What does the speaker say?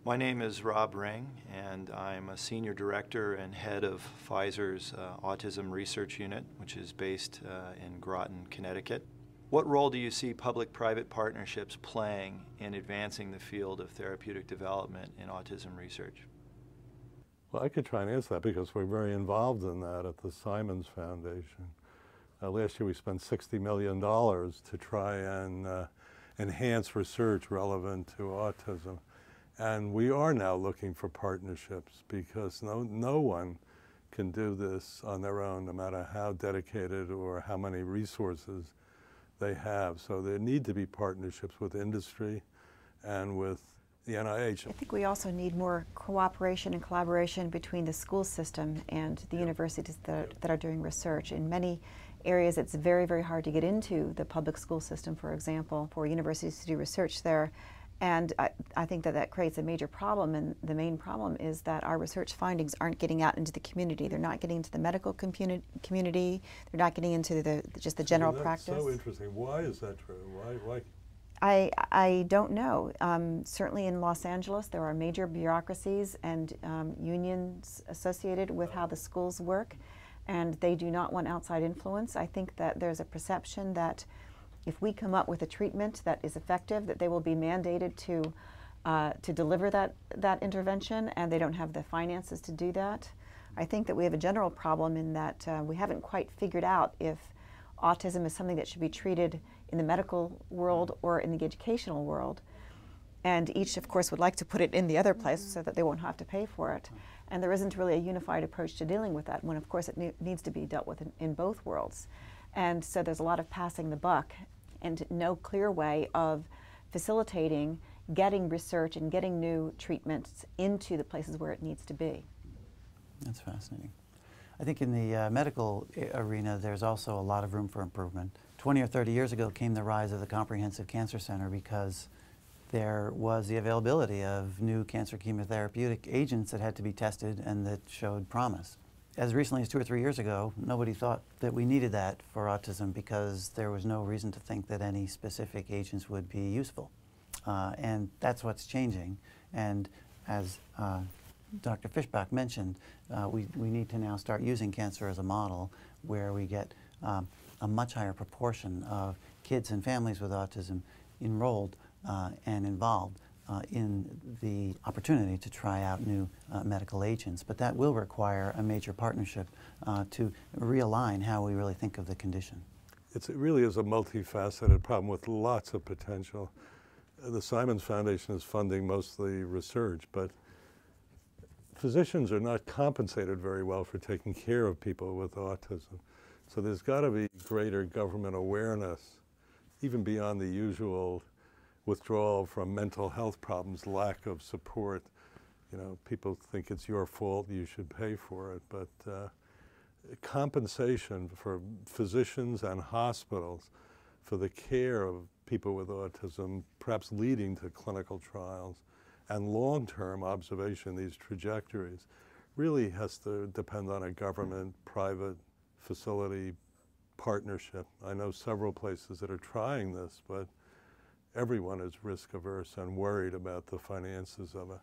My name is Rob Ring, and I'm a Senior Director and Head of Pfizer's Autism Research Unit, which is based in Groton, Connecticut. What role do you see public-private partnerships playing in advancing the field of therapeutic development in autism research? Well, I could try and answer that because we're very involved in that at the Simons Foundation. Last year we spent $60 million to try and enhance research relevant to autism. And we are now looking for partnerships because no one can do this on their own, no matter how dedicated or how many resources they have. So there need to be partnerships with industry and with the NIH. I think we also need more cooperation and collaboration between the school system and the universities that are doing research. In many areas, it's very, very hard to get into the public school system, for example, for universities to do research there. And I think that creates a major problem, and the main problem is that our research findings aren't getting out into the community. They're not getting into the medical community. They're not getting into just the general practice. That's so interesting. Why is that true? Why? I don't know. Certainly in Los Angeles, there are major bureaucracies and unions associated with how the schools work, and they do not want outside influence. I think that there's a perception that if we come up with a treatment that is effective, that they will be mandated to deliver that intervention, and they don't have the finances to do that. I think that we have a general problem in that we haven't quite figured out if autism is something that should be treated in the medical world or in the educational world. And each, of course, would like to put it in the other place so that they won't have to pay for it. And there isn't really a unified approach to dealing with that, when, of course, it needs to be dealt with in both worlds. And so there's a lot of passing the buck and no clear way of facilitating getting research and getting new treatments into the places where it needs to be. That's fascinating. I think in the medical arena, there's also a lot of room for improvement. 20 or 30 years ago came the rise of the Comprehensive Cancer Center because there was the availability of new cancer chemotherapeutic agents that had to be tested and that showed promise. As recently as 2 or 3 years ago, nobody thought that we needed that for autism because there was no reason to think that any specific agents would be useful. And that's what's changing. And as Dr. Fischbach mentioned, we need to now start using cancer as a model where we get a much higher proportion of kids and families with autism enrolled and involved in the opportunity to try out new medical agents. But that will require a major partnership to realign how we really think of the condition. It really is a multifaceted problem with lots of potential. The Simons Foundation is funding mostly research, but physicians are not compensated very well for taking care of people with autism. So there's got to be greater government awareness, even beyond the usual withdrawal from mental health problems, lack of support. You know, people think it's your fault, you should pay for it. But compensation for physicians and hospitals for the care of people with autism, perhaps leading to clinical trials, and long-term observation, these trajectories, really has to depend on a government-private facility partnership. I know several places that are trying this, but everyone is risk averse and worried about the finances of it.